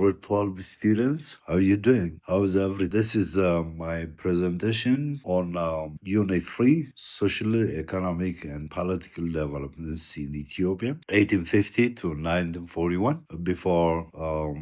12 students. How are you doing? How's everything? This is my presentation on Unit 3, Social, Economic and Political Developments in Ethiopia, 1850 to 1941. Before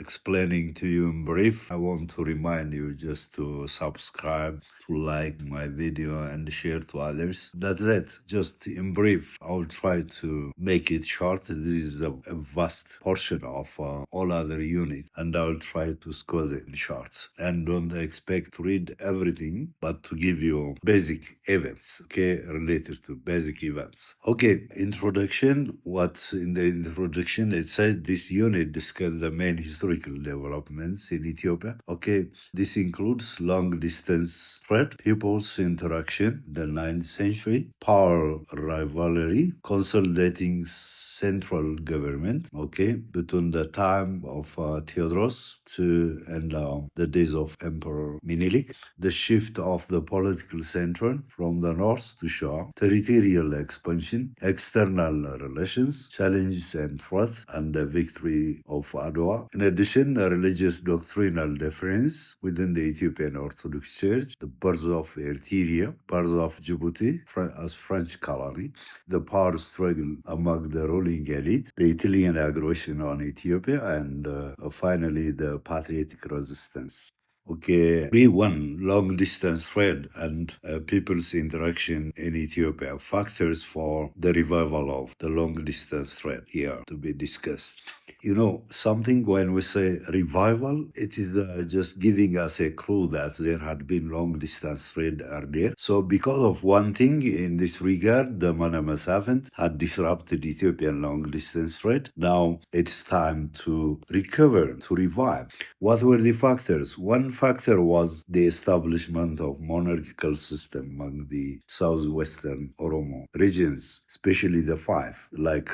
explaining to you in brief, I want to remind you just to subscribe, to like my video and share to others. That's it. Just in brief, I'll try to make it short. This is a vast portion of all other units, and I'll try to squeeze it in short. And don't expect to read everything, but to give you basic events, okay, related to basic events. Okay, introduction. What's in the introduction? It said this unit discusses the main historical developments in Ethiopia. Okay, this includes long distance trade, people's interaction, the 9th century, power rivalry, consolidating central government, okay, between the time of Theodros and the days of Emperor Minilik, the shift of the political center from the north to Shah, territorial expansion, external relations, challenges and threats, and the victory of Adwa. In addition, a religious doctrinal difference within the Ethiopian Orthodox Church, the birth of Eritrea, birth of Djibouti as French colony, the power struggle among the ruling elite, the Italian aggression on Ethiopia, and finally the patriotic resistance. Okay, 3-1, long distance trade and people's interaction in Ethiopia, factors for the revival of the long distance trade here to be discussed. You know, something when we say revival, it is just giving us a clue that there had been long distance trade earlier. So because of one thing in this regard, the Manama Savant had disrupted Ethiopian long distance trade. Now it's time to recover, to revive. What were the factors? One factor was the establishment of monarchical system among the southwestern Oromo regions, especially the five, like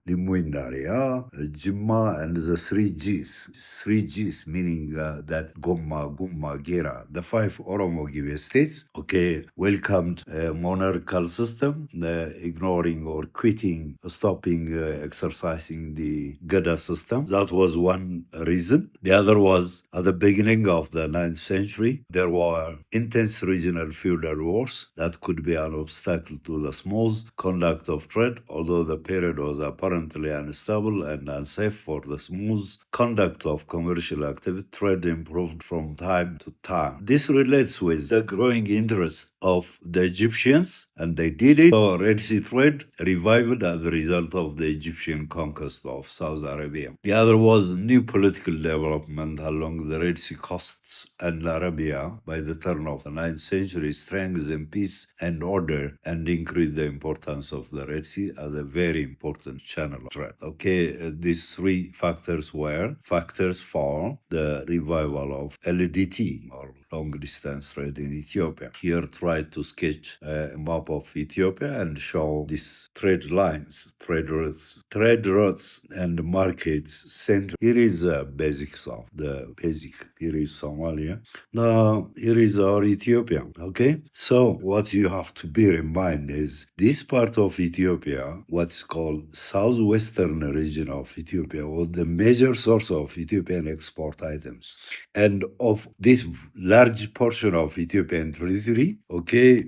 Limuindaria, Jimma, and the three Gs. Three Gs meaning that Gomma, Gumma, Gera, the five Oromo Give states, okay, welcomed a monarchical system, ignoring or quitting, stopping exercising the Gada system. That was one reason. The other was at the beginning of the 9th century, there were intense regional feudal wars that could be an obstacle to the smooth conduct of trade, although the period was apparently unstable and unsafe for the smooth conduct of commercial activity. Trade improved from time to time. This relates with the growing interest of the Egyptians, and they did it. So Red Sea trade revived as a result of the Egyptian conquest of South Arabia. The other was new political development along the Red Sea coasts and Arabia by the turn of the 9th century, strengthened peace and order and increased the importance of the Red Sea as a very important channel of trade. Okay, these three factors were factors for the revival of LDT, or long distance trade in Ethiopia. Here tried to sketch a map of Ethiopia and show these trade lines, trade routes and markets center. Here is basics of the basic. Here is Somalia. Now here is our Ethiopia. Okay, so what you have to bear in mind is this part of Ethiopia, what's called southwestern region of Ethiopia, was the major source of Ethiopian export items. And of this large portion of Ethiopian territory, okay,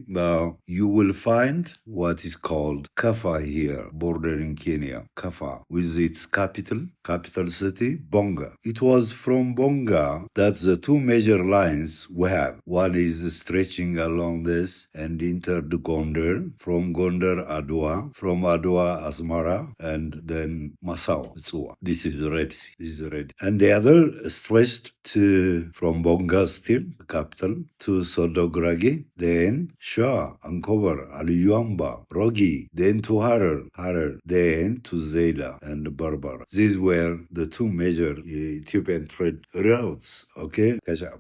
you will find what is called Kaffa here, bordering Kenya, Kaffa, with its capital city, Bonga. It was from Bonga that the two major lines we have. One is stretching along this and entered Gondar, from Gondar Adwa, from Adwa Asmara, and then Massawa, Tsua. This is Red Sea. This is Red. And the other stretched from Bonga still, the capital, to Sodogragi, then Shah, Ankobar, Aliyamba, Rogi, then to Harar, then to Zeda and Barbara. These were the two major Ethiopian trade routes, okay?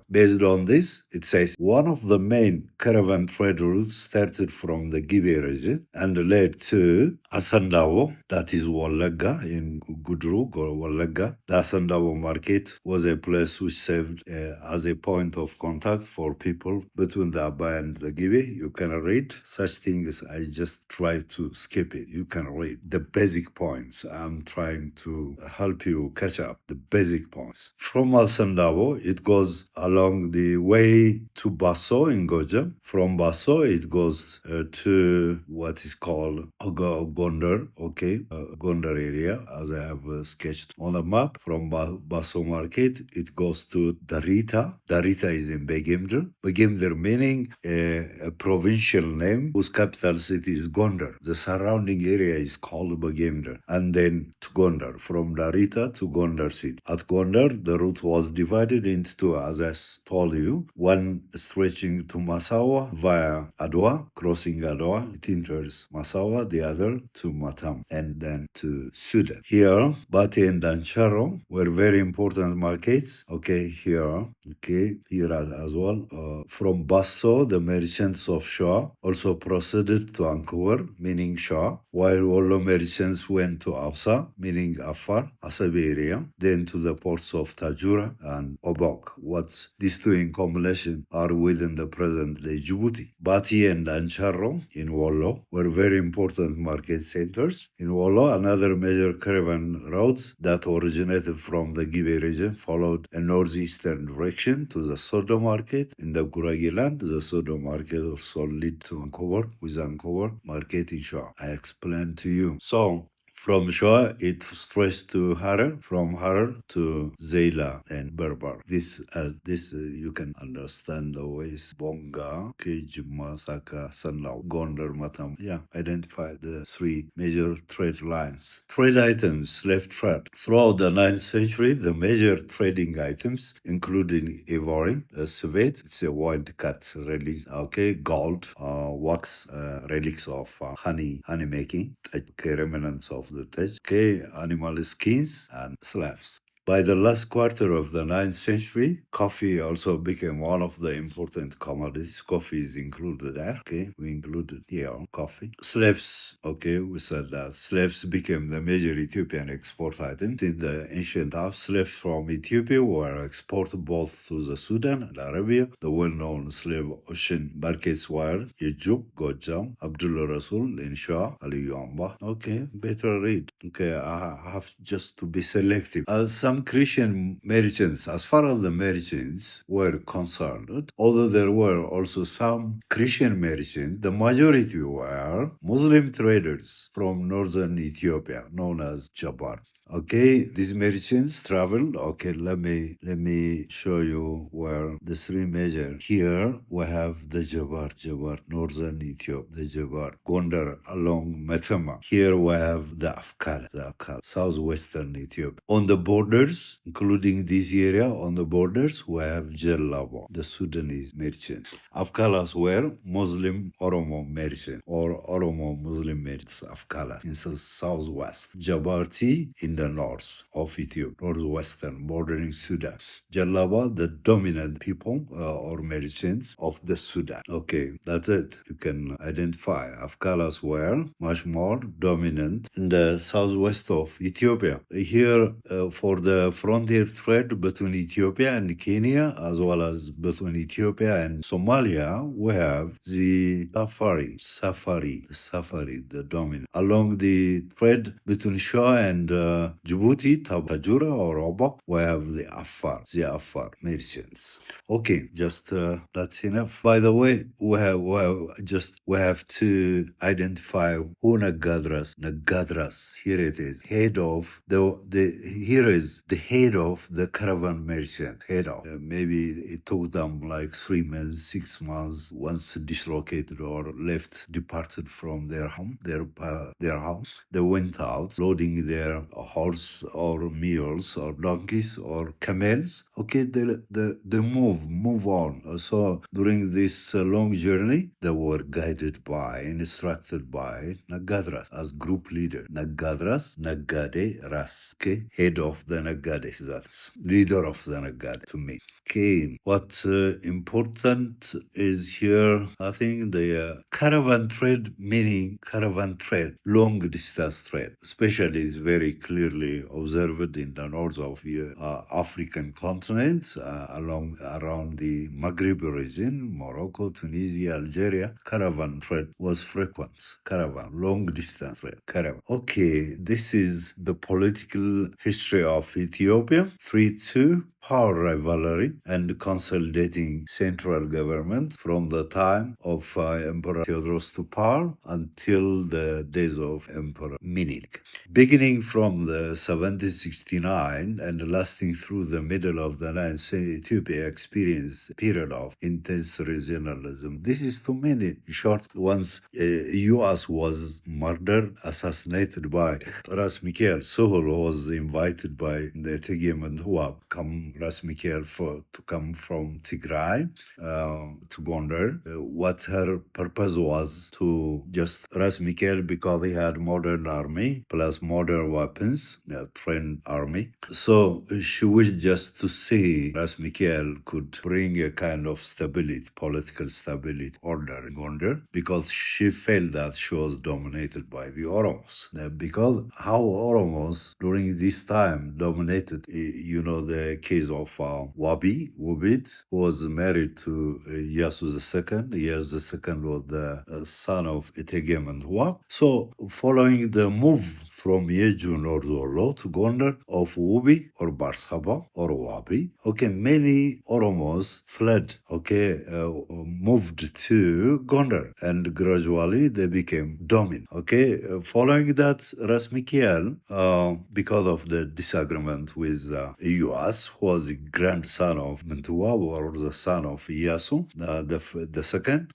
Based on this, it says one of the main caravan trade routes started from the Gibe region and led to Asandawo, that is Walaga in Gudru, Walaga. The Asandabo market was a place which served as a point of contact for people between the Aba and the Gibe. You can read such things. I just try to skip it. You can read the basic points. I'm trying to help you catch up the basic points. From Asandabo, it goes along the way to Basso in Goja. From Basso, it goes to what is called Gondar, okay, Gondar area, as I have sketched on the map. From Basso Market, it goes to Darita. Darita is in Begemder. Begemder meaning a provincial name whose capital city is Gondar. The surrounding area is called Begemder. And then to Gondar, from Darita to Gondar city. At Gondar, the route was divided into two, as I told you, one stretching to Massawa via Adwa, crossing Adwa, it enters Massawa, the other to Matam, and then to Sudan. Here, Bati and Dancharo were very important markets. Okay, here as well. From Basso, the merchants of Shah also proceeded to Angkor, meaning Shah, while Wollo merchants went to Afsa, meaning Afar, Asabi area, then to the ports of Tajura and Obok. What these two in combination are within the present-day Djibouti. Bati and Ancharo in Wollo were very important market centers. In Wollo, another major caravan route that originated from the Gibe region followed a northeastern direction to the Sodo market in the Guragi land. The Sodo market also led to Angkor, with Angkor market in Shah. I explained to you. So, from Shah, it stretched to Harar, from Harar to Zayla and Berber. This you can understand the ways Bonga, Kejima, Saka, Sanlau, Gondar, Matam. Yeah, identify the three major trade lines. Trade items, slave trade. Throughout the 9th century, the major trading items, including ivory, civet, it's a wild cut relic, okay, gold, wax, relics of honey making, remnants of the Tej, animal skins, and slaves. By the last quarter of the 9th century, coffee also became one of the important commodities. Coffee is included there. Okay, we included here coffee. Slaves, okay, we said that slaves became the major Ethiopian export item. In the ancient times, slaves from Ethiopia were exported both to the Sudan and Arabia. The well-known slave ocean markets were Yejub, Gojam, Abdullah Rasul, in Shah, Ali Yamba. Okay, better read. Okay, I have just to be selective. As some Christian merchants, as far as the merchants were concerned, although there were also some Christian merchants, the majority were Muslim traders from northern Ethiopia, known as Jabar. Okay, these merchants traveled. Okay, let me show you where the three major. Here we have the Jabar, northern Ethiopia, the Jabar, Gondar along Metama. Here we have the Afkal, southwestern Ethiopia. On the borders, including this area, on the borders, we have Jellabo, the Sudanese merchant. Afkalas were Muslim Oromo merchant or Oromo Muslim merchants, Afkalas in the southwest. Jabarti in the north of Ethiopia, northwestern bordering Sudan. Jalaba, the dominant people or merchants of the Sudan. Okay, that's it. You can identify. Afkalas were much more dominant in the southwest of Ethiopia. Here, for the frontier trade between Ethiopia and Kenya, as well as between Ethiopia and Somalia, we have the Safari, the dominant. Along the trade between Shah and Djibouti, Tajura or Obok, we have the Afar merchants. Okay, just that's enough. By the way, we have to identify who Nagadras. Here it is. Head of here is the head of the caravan merchant. Head of. Maybe it took them like 3 months, 6 months once dislocated or departed from their home, their house. They went out loading their horse or mules or donkeys or camels. Okay, they move on. So during this long journey, they were instructed by Nagadras as group leader. Nagadras, Nagade Ras. Okay, head of the Nagade, that's leader of the Nagade to me. Okay, what important is here, I think the caravan trade, meaning caravan trade, long distance trade, especially is very clearly observed in the north of African continent, along around the Maghreb region, Morocco, Tunisia, Algeria. Caravan trade was frequent. Caravan, long distance trade, caravan. Okay, this is the political history of Ethiopia. 3-2 power rivalry and consolidating central government from the time of Emperor Theodorus to power until the days of Emperor Menelik. Beginning from the 1769 and lasting through the middle of the 9th century, Ethiopia experienced a period of intense regionalism. This is too many. In short, once U.S. was murdered, assassinated by Ras Mikael Sohor was invited by the Tegem and Huab, Ras Mikael to come from Tigray to Gondar. What her purpose was to just Ras Mikael, because he had modern army plus modern weapons, trained army. So she wished just to see Ras Mikael could bring a kind of stability, political stability, order in Gondar, because she felt that she was dominated by the Oromos. Because how Oromos during this time dominated, the case of Wabid, who was married to Yasu II. Yasu II was the son of Etegem and Hua. So, following the move from Yejun or Zorlo to Gondar of Wubi or Barshaba or Wabi, many Oromos fled, moved to Gondar, and gradually they became dominant. Following that, Ras Mikael, because of the disagreement with Iyoas, who was the grandson of Mentua, or the son of Iyasu, the second,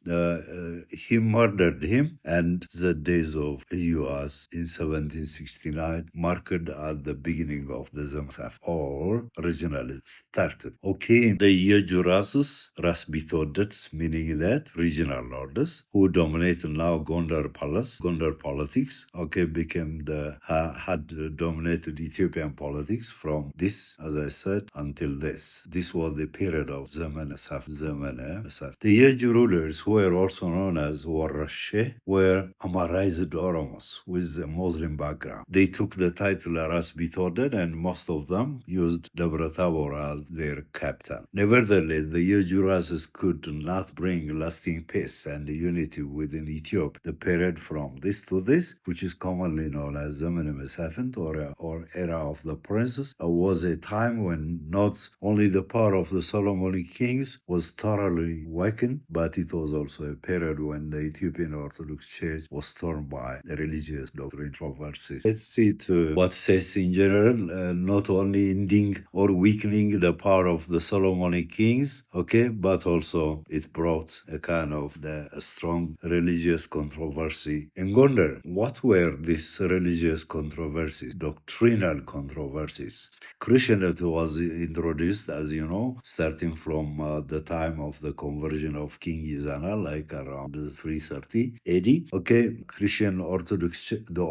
he murdered him, and the days of Iyoas in 1769 marked at the beginning of the Zemsaf, or regionalism started. The Yejurasus, Ras Bithodets, meaning that regional lords, who dominated now Gondar Palace, Gondar politics, became had dominated Ethiopian politics from this, as I said, until this. This was the period of Zaman Asaf. The Yeju rulers, who were also known as Warashe, were Amarized Oromos with a Muslim background. They took the title Aras Bithoded, and most of them used Debre Tabor as their capital. Nevertheless, the Yeju races could not bring lasting peace and unity within Ethiopia. The period from this to this, which is commonly known as Zaman Mesafint, or era of the princes, was a time when not only the power of the Solomonic kings was thoroughly weakened, but it was also a period when the Ethiopian Orthodox Church was torn by the religious doctrine controversies. Let's see to what says in general, not only ending or weakening the power of the Solomonic kings, but also it brought a kind of a strong religious controversy in Gondar. What were these religious controversies, doctrinal controversies? Christianity was introduced, as you know, starting from the time of the conversion of King Izana, like around 330 AD. Christian Orthodox, the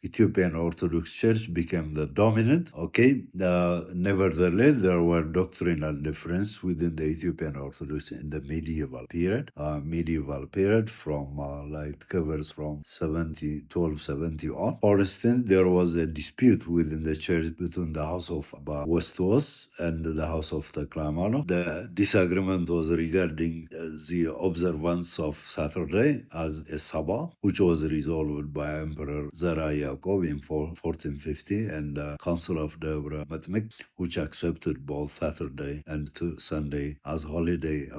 Ethiopian Orthodox Church became the dominant. Nevertheless, there were doctrinal differences within the Ethiopian Orthodox in the medieval period. From covers from 1270 on. For instance, there was a dispute within the church between the house of Westos and the house of the Klamano. The disagreement was regarding the observance of Saturday as a Sabbath, which was resolved by Emperor Zara Yaakov in 1450, and the Council of Debre Matmek, which accepted both Saturday and Sunday as holiday.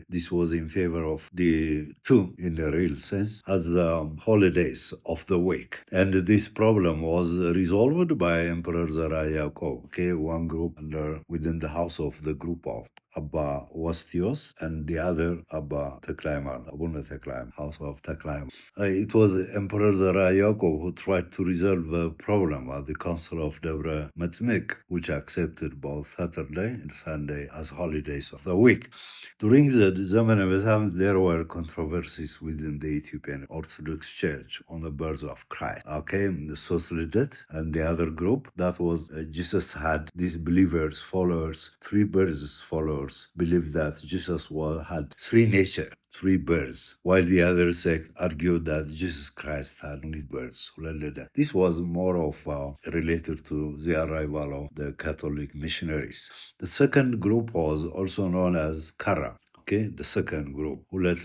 This was in favor of the two, in the real sense, as holidays of the week. And this problem was resolved by Emperor Zara Yaakov. One group within the house of the group of Abba Wastios, and the other Abba Teklaiman, Abuna Teklaim, House of Teklaim. It was Emperor Zara Yaakov who tried to resolve the problem at the Council of Debre Metmek, which accepted both Saturday and Sunday as holidays of the week. During the Zaman of Islam, there were controversies within the Ethiopian Orthodox Church on the birth of Christ. Okay, the Socialitet and the other group, that was Jesus had these believers, followers, three births followers, believed that Jesus had three nature, three births, while the other sect argued that Jesus Christ had only births. This was more of related to the arrival of the Catholic missionaries. The second group was also known as Kara. Okay, the second group, who let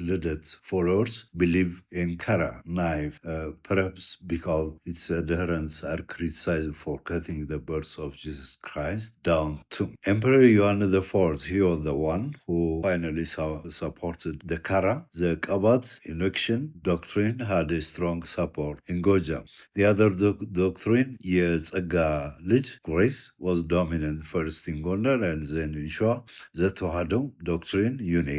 followers believe in Kara, knife, perhaps because its adherents are criticized for cutting the birth of Jesus Christ down to. Emperor Johannes IV, he was the one who finally supported the Kara. The Kabat election doctrine had a strong support in Goja. The other doctrine, Yetzega Lij, grace, was dominant first in Gondar and then in Shua. The Tohado doctrine, unit,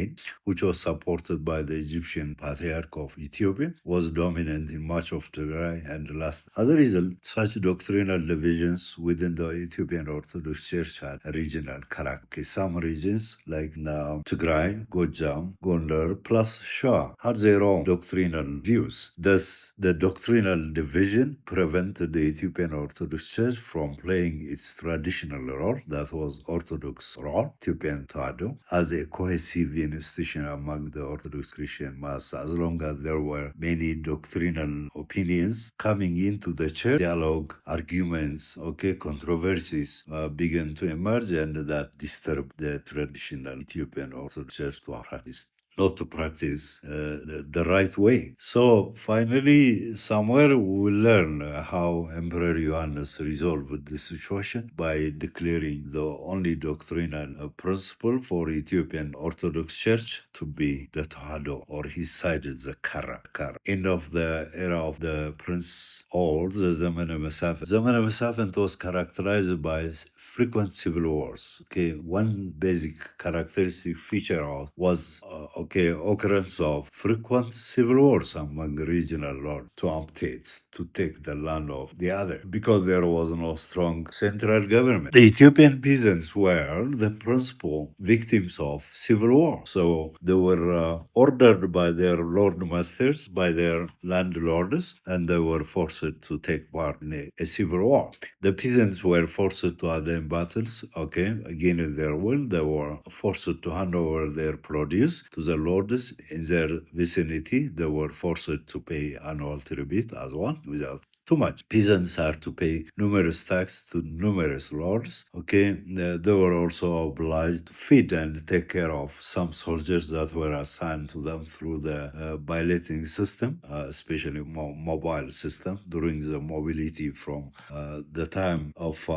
which was supported by the Egyptian Patriarch of Ethiopia, was dominant in much of Tigray and last. As a result, such doctrinal divisions within the Ethiopian Orthodox Church had regional character. Some regions, like now Tigray, Gojam, Gondar, plus Shah, had their own doctrinal views. Thus, the doctrinal division prevented the Ethiopian Orthodox Church from playing its traditional role, that was Orthodox role, Ethiopian Tado, as a cohesive institution among the Orthodox Christian mass. As long as there were many doctrinal opinions coming into the church, dialogue, arguments, controversies began to emerge, and that disturbed the traditional Ethiopian Orthodox Church to practice. Not to practice the right way. So finally, somewhere we will learn how Emperor Johannes resolved the situation by declaring the only doctrinal principle for Ethiopian Orthodox Church to be the Tohado, or he cited the Kara. End of the era of the Prince or the Zaman Mesafint. Zaman Mesafint was characterized by frequent civil wars. One basic characteristic feature was occurrence of frequent civil wars among regional lords to obtain, to take the land of the other, because there was no strong central government. The Ethiopian peasants were the principal victims of civil war. So they were ordered by their lord masters, by their landlords, and they were forced to take part in a civil war. The peasants were forced to attend battles, against their will. They were forced to hand over their produce to the lords in their vicinity. They were forced to pay annual tribute as well, without too much. Peasants had to pay numerous taxes to numerous lords. They were also obliged to feed and take care of some soldiers that were assigned to them through the billeting system, especially mobile system during the mobility from the time of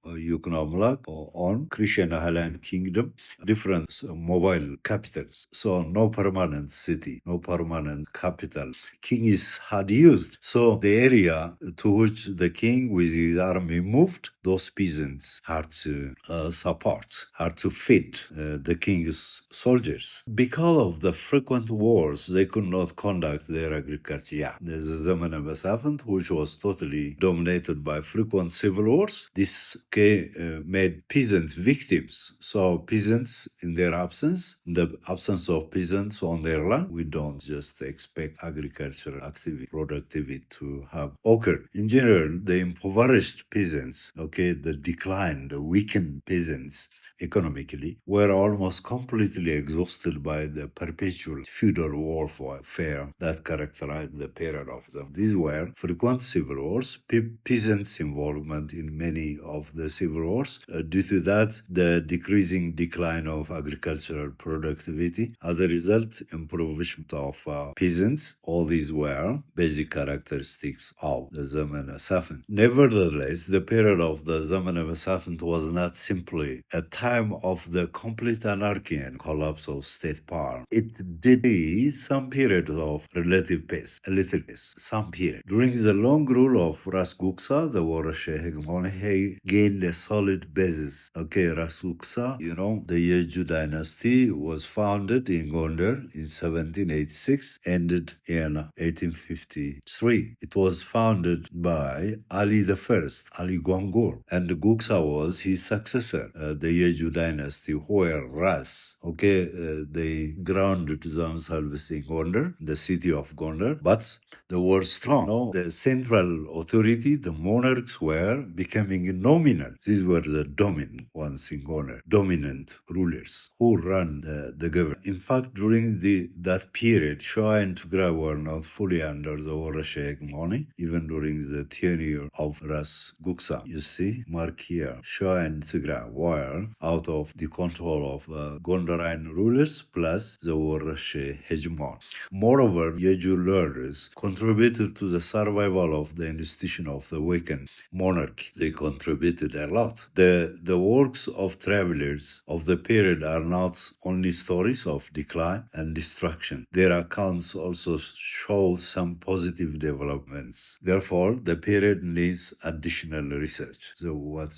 Yukon on Christian Highland Kingdom, different mobile capitals. So no permanent city, no permanent capital. Kings had used. So the area to which the king with his army moved, those peasants had to support, had to feed the king's soldiers. Because of the frequent wars, they could not conduct their agriculture. There's a Zaman Mesafint, which was totally dominated by frequent civil wars. This made peasants victims. So peasants in their absence, the absence of peasants on their land, we don't just expect agricultural activity, productivity to have occurred. In general, the impoverished peasants, the decline, the weakened peasants economically, were almost completely exhausted by the perpetual feudal warfare that characterized the period of them. These were frequent civil wars, peasants' involvement in many of the civil wars. Due to that, the decline of agricultural productivity. As a result, impoverishment of peasants. All these were basic characteristics of the Zaman Mesafint. Nevertheless, the period of the Zaman of Masafint was not simply a time of the complete anarchy and collapse of state power. It did be some period of relative peace, a little peace, some period. During the long rule of Ras Guksa, the Warashe hegemony gained a solid basis. Okay, Ras Guksa, the Yeju dynasty was founded in Gondar in 1786, ended in 1853. It was founded by Ali I, Ali Gwangor, and Guksa was his successor. The Yeju dynasty, where Ras, they grounded themselves in Gondar, the city of Gondar, but they were strong. The central authority, the monarchs were becoming nominal. These were the dominant ones in Gondar, dominant rulers who ran the government. In fact, during that period, Shah and Tigray were not fully under the Warashe hegemony, even during the tenure of Ras Guksa. You see, mark here, Shah and Tigray were out of the control of Gondarian rulers plus the Warashe hegemon. Moreover, Yeju lords contributed to the survival of the institution of the weakened monarchy. They contributed a lot. The works of travelers of the period are not only stories of decline and destruction. Their accounts also show some positive developments. Therefore, the period needs additional research. So what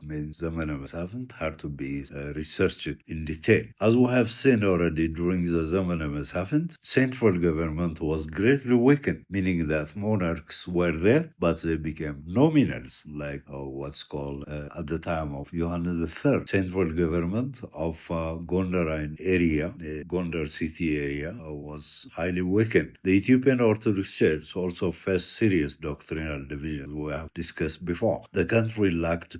means Zaman Masafint had to be researched in detail. As we have seen already during the Zaman Masafint, central government was greatly weakened, meaning that monarchs were there, but they became nominals, like what's called at the time of Johannes III. Central government of Gondarian area, Gondar city area, was highly weakened. The Ethiopian Orthodox Church also faced serious doctrinal divisions we have discussed before. The country lacked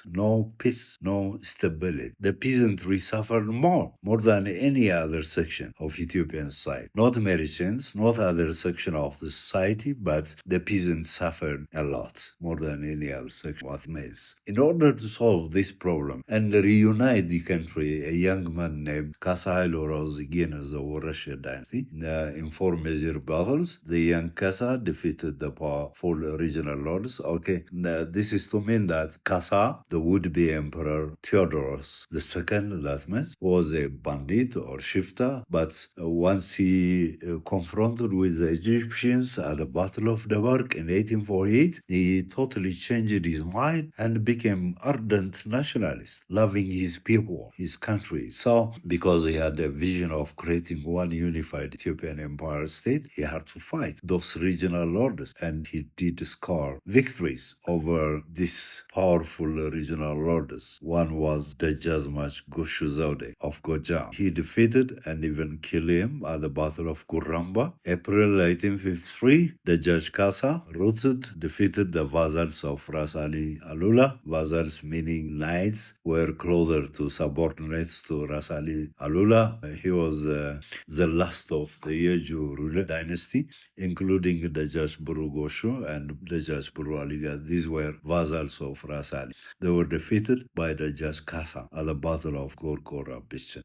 no peace, no stability. The peasantry suffered more than any other section of Ethiopian society. Not merchants, not other section of the society, but the peasants suffered a lot, more than any other section of males. In order to solve this problem and reunite the country, a young man named Kasa Haile rose against the Warashe dynasty in four major battles. The young Kasa defeated the powerful regional lords. This is to mean that Kasa, the would-be emperor Theodorus II, that means, was a bandit or shifter, but once he confronted with the Egyptians at the Battle of Dabark in 1848, he totally changed his mind and became ardent nationalist, loving his people, his country. So, because he had a vision of creating one unified Ethiopian empire state, he had to fight those regional lords, and he did score victories over these powerful regional lords. One was Dejazmach Goshu Zaude of Gojam. He defeated and even killed him at the Battle of Kuramba. April 1853, the Judge Kasa defeated the vassals of Ras Ali Alula. Vassals meaning knights were closer to subordinates to Ras Ali Alula. He was the last of the Yeju ruler dynasty, including the Judge Buru Goshu and the Judge Buru Aliga. These were vassals of Ras Ali. They were defeated by the Judge Kasa at the Battle of Gorgora Bichen.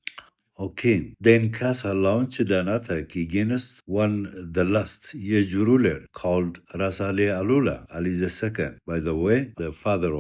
Then Kasa launched an attack against the last Yeju ruler called Ras Ali Alula, Ali II. By the way, the father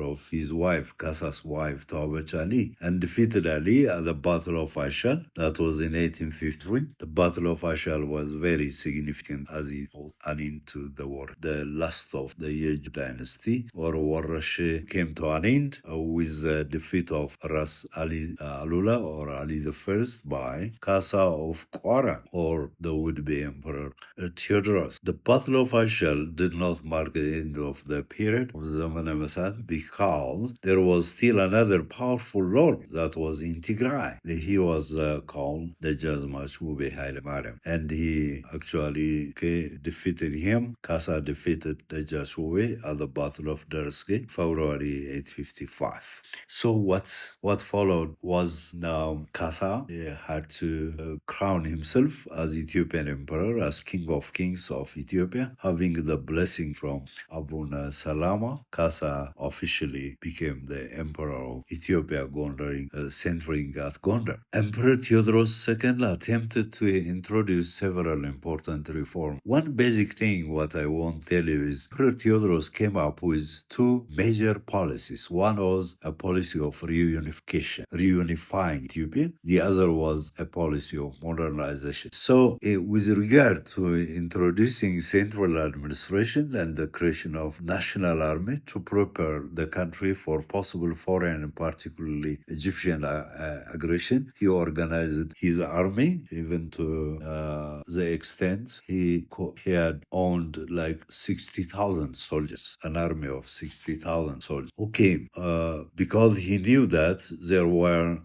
of his wife, Kasa's wife, Tawbach Ali, and defeated Ali at the Battle of Ashal. That was in 1853. The Battle of Ashal was very significant as it was an end to the war. The last of the Yeju dynasty, or Warashe, came to an end with the defeat of Ras Ali Alula, or Ali I, by Kasa of Quara, or the would-be emperor Theodorus. The Battle of Ashal did not mark the end of the period of Zaman Masad, because there was still another powerful lord that was in Tigray. He was called the Jazmach Ube Haile Mariam, and he actually defeated him. Kasa defeated the Jashube at the Battle of Derske, February 855. So what followed was now Kasa had to crown himself as Ethiopian emperor, as king of kings of Ethiopia, having the blessing from Abuna Salama. Kasa officially became the emperor of Ethiopia, centering at Gondar. Emperor Theodorus II attempted to introduce several important reforms. One basic thing what I want to tell you is Emperor Theodorus came up with two major policies. One was a policy of reunification, reunifying Ethiopia. The other was a policy of modernization. So, with regard to introducing central administration and the creation of national army to prepare the country for possible foreign and particularly Egyptian aggression, he organized his army even to the extent he had owned like 60,000 soldiers, an army of 60,000 soldiers who came because he knew that there were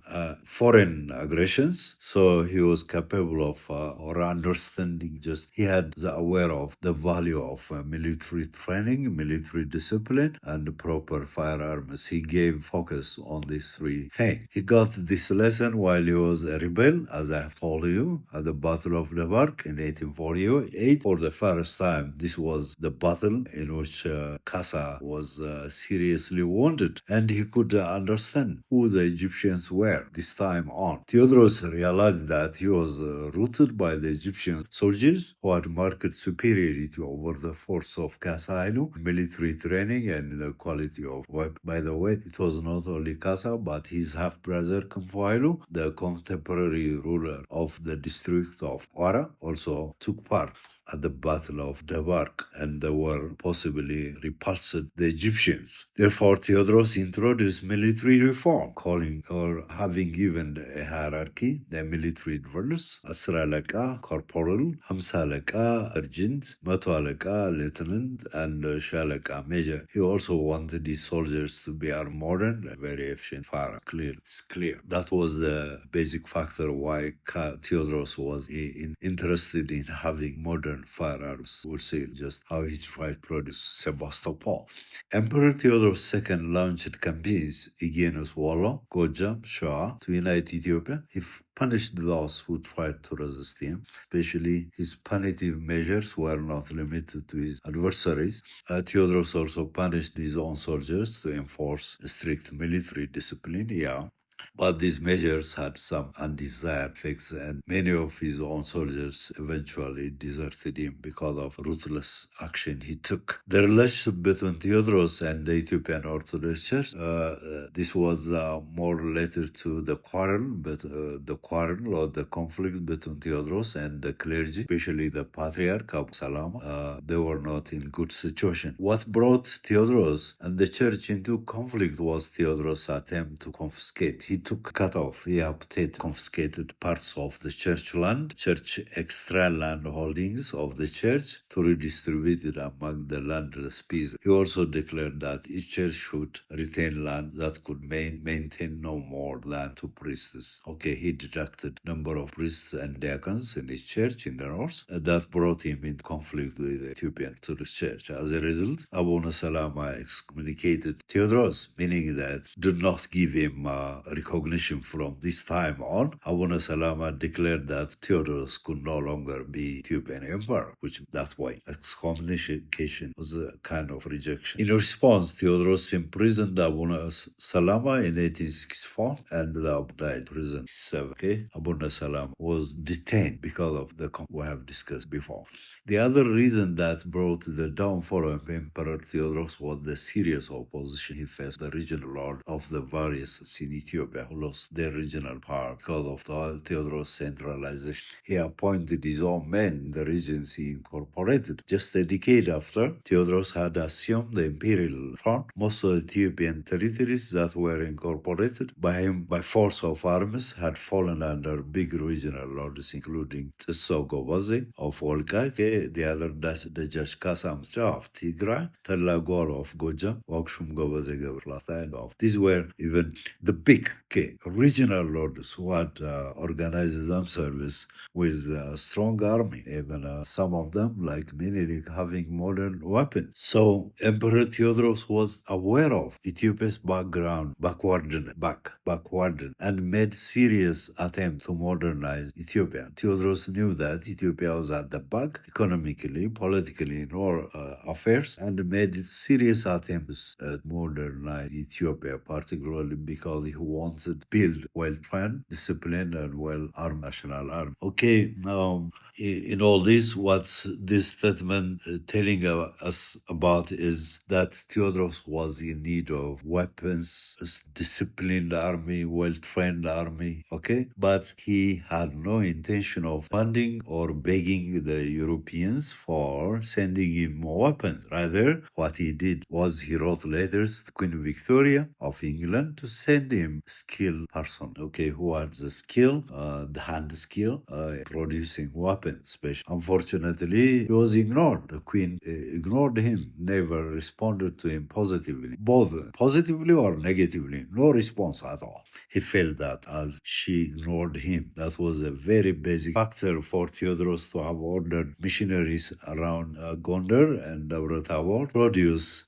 foreign aggressions, so he was capable of or understanding. Just he had the aware of the value of military training, military discipline, and proper firearms. He gave focus on these three things. He got this lesson while he was a rebel, as I have told you, at the Battle of Debark in 1848. For the first time, this was the battle in which Kasa was seriously wounded, and he could understand who the Egyptians were this time on. Theodorus realized that he was routed by the Egyptian soldiers who had marked superiority over the force of Kasa, military training and the quality of weapons. By the way, it was not only Kasa, but his half-brother Kumfuailu, the contemporary ruler of the district of Kwara, also took part at the Battle of Debark, and they were possibly repulsed the Egyptians. Therefore, Theodorus introduced military reform, calling or having given a hierarchy, the military dwellers, Asralaka, corporal, Hamsalaka, sergeant, Matwalaka, lieutenant, and Shalaka, major. He also wanted his soldiers to be modern, very efficient fire. It's clear. That was the basic factor why Theodorus was interested in having modern firearms. We'll see just how he tried to produce Sebastopol. Emperor Theodorus II launched campaigns against Walla, Gojam, Shah to unite Ethiopia. He punished those who tried to resist him. Especially his punitive measures were not limited to his adversaries. Theodorus also punished his own soldiers to enforce strict military discipline. But these measures had some undesired effects, and many of his own soldiers eventually deserted him because of ruthless action he took. The relationship between Theodorus and the Ethiopian Orthodox Church, this was more related to the quarrel or the conflict between Theodorus and the clergy, especially the Patriarch Abu Salama. They were not in good situation. What brought Theodorus and the church into conflict was Theodorus' attempt to confiscate. He confiscated parts of the church land, church extra land holdings of the church to redistribute it among the landless peasants. He also declared that each church should retain land that could maintain no more than two priests. He deducted number of priests and deacons in his church in the north. That brought him in conflict with the Ethiopian Orthodox Church. As a result, Abuna Salama excommunicated Theodorus, meaning that did not give him recognition from this time on. Abuna Salama declared that Theodorus could no longer be Ethiopian emperor, which that way excommunication was a kind of rejection. In response, Theodorus imprisoned Abuna Salama in 1864, and the died in prison 7. Abuna Salama was detained because of the we have discussed before. The other reason that brought the downfall of Emperor Theodorus was the serious opposition he faced the regional lord of the various in Ethiopia who lost their regional power because of Theodorus' centralization. He appointed his own men in the regions he incorporated. Just a decade after, Theodorus had assumed the imperial throne. Most of the Ethiopian territories that were incorporated by him by force of arms had fallen under big regional lords, including Tso Gobaze of Wolkite, the other Dajash Kasamcha of Tigray, Telagor of Gojam, Wakshum Gobaze of. These were even the big Okay, regional lords who had organized themselves with a strong army, even some of them, like Menelik, having modern weapons. So Emperor Theodorus was aware of Ethiopia's backward, and made serious attempts to modernize Ethiopia. Theodorus knew that Ethiopia was at the back economically, politically, in all affairs, and made serious attempts at modernize Ethiopia, particularly because he wanted to build well-trained, disciplined, and well-armed national army. Okay, now in all this, what this statement telling us about is that Theodorus was in need of weapons, a disciplined army, well-trained army, okay? But he had no intention of funding or begging the Europeans for sending him more weapons. Rather, what he did was he wrote letters to Queen Victoria of England to send him skilled person, okay, who had the skill, the hand skill, producing weapons. Especially. Unfortunately, he was ignored. The Queen ignored him, never responded to him positively, both positively or negatively. No response at all. He felt that as she ignored him. That was a very basic factor for Theodorus to have ordered missionaries around Gondar and Dabra Tabor produce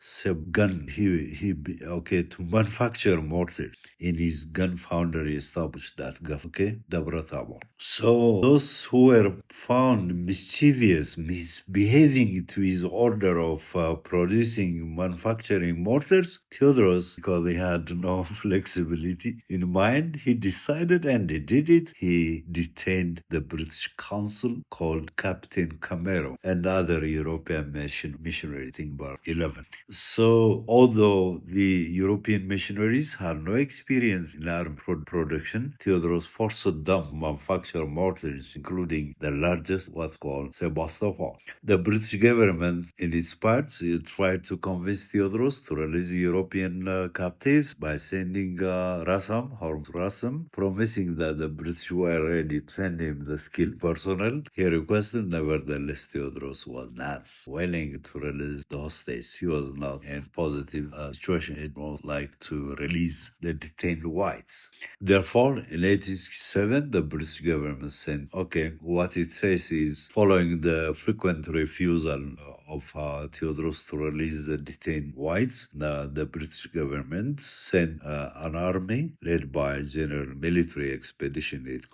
gun. To manufacture mortar in his gun foundry established that okay, Dabra Tabor. So those who were found mischievous, misbehaving to his order of producing, manufacturing mortars, Theodorus, because he had no flexibility in mind, he decided and he did it. He detained the British consul called Captain Camero and other European missionaries, I think about 11. So, although the European missionaries had no experience in arms production, Theodorus forced them to manufacture mortars, including the largest, what's called Sebastopol. The British government, in its part, tried to convince Theodorus to release European captives by sending Rassam, promising that the British were ready to send him the skilled personnel. He requested, nevertheless, Theodorus was not willing to release the hostages. He was not in positive situation. It was like to release the detained whites. Therefore, in 1867, the British government sent, okay, what it says is, following the frequent refusal of Theodorus to release the detained whites, the British government sent an army led by General Military Expedition. It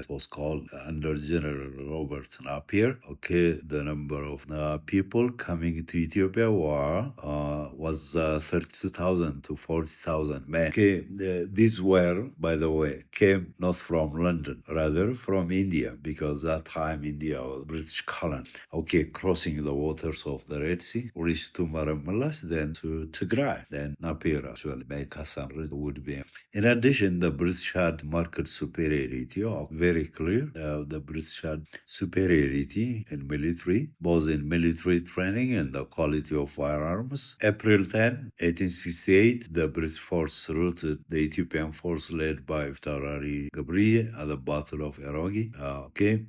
was called under General Robert Napier. Okay, the number of people coming to Ethiopia was 32,000 to 40,000 men. Okay, these were, by the way, came not from London, rather from India, because that time India was British colony. Okay, crossing the waters of the Red Sea, reached to Maramalas, then to Tigray, then Napier actually made Kassan would be. In addition, the British had marked superiority, very clear. The British had superiority in military, both in military training and the quality of firearms. April 10, 1868, the British force routed the Ethiopian force led by Tarari Gabriel at the Battle of Erogi.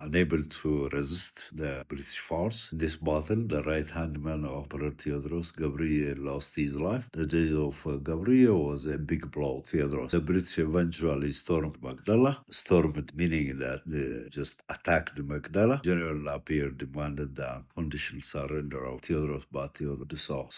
Unable to resist the British force. In this battle, the right-hand man of Emperor Theodorus, Gabriel, lost his life. The death of Gabriel was a big blow to Theodorus. The British eventually stormed Magdala. Stormed meaning that they just attacked Magdala. General Napier demanded the conditional surrender of Theodorus, but Theodorus did so.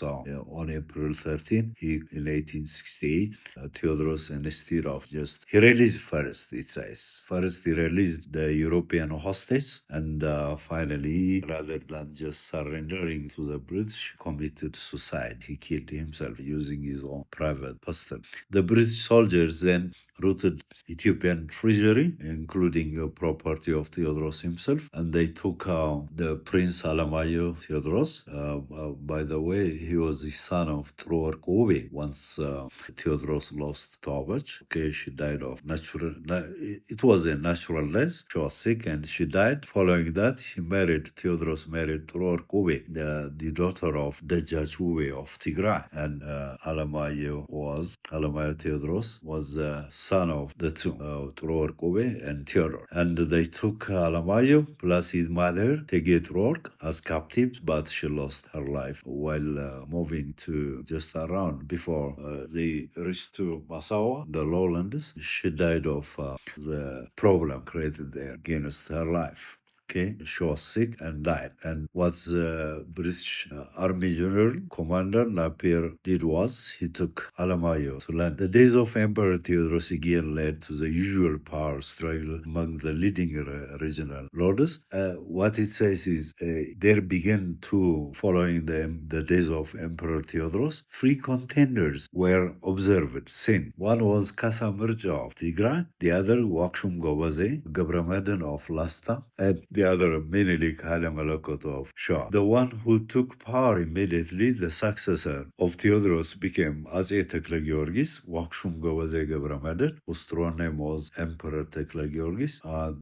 On April 13, in 1868, Theodorus, instead of he released first, it says. First, he released the European hostages, and finally, rather than just surrendering to the British, committed suicide. He killed himself using his own private pistol. The British soldiers then routed Ethiopian treasury, including property of Theodorus himself, and they took the Prince Alamayo Theodorus. By the way, he was the son of Tror Kobe. Once Theodorus lost Tobach, okay, she died of it was a natural death. She was sick and she died. Following that, Theodorus married Tror Kobe, the daughter of Dejaj Ube of Tigray, and Alamayo Theodorus was son of the two, Tror Kobe and Theodore. And they took Alamayo plus his mother, Teget Rourke, as captives, but she lost her life while moving to just around before they reached to Massawa, the lowlands. She died of the problem created there against her life. Okay, she was sick and died. And what the British Army General Commander Napier did was he took Alamayo to land. The days of Emperor Theodorus again led to the usual power struggle among the leading regional lords. What it says is there began to, following the days of Emperor Theodorus, three contenders were observed, seen. One was Kasa Mirja of Tigray, the other Wakshum Gobaze, Gabramadin of Lasta, and the other Menelik Halamalakot of Shah. The one who took power immediately, the successor of Theodorus, became Aze Tekle Georgis, Wakshum Gobaze Gabramadin, whose throne name was Emperor Tekle Georgis.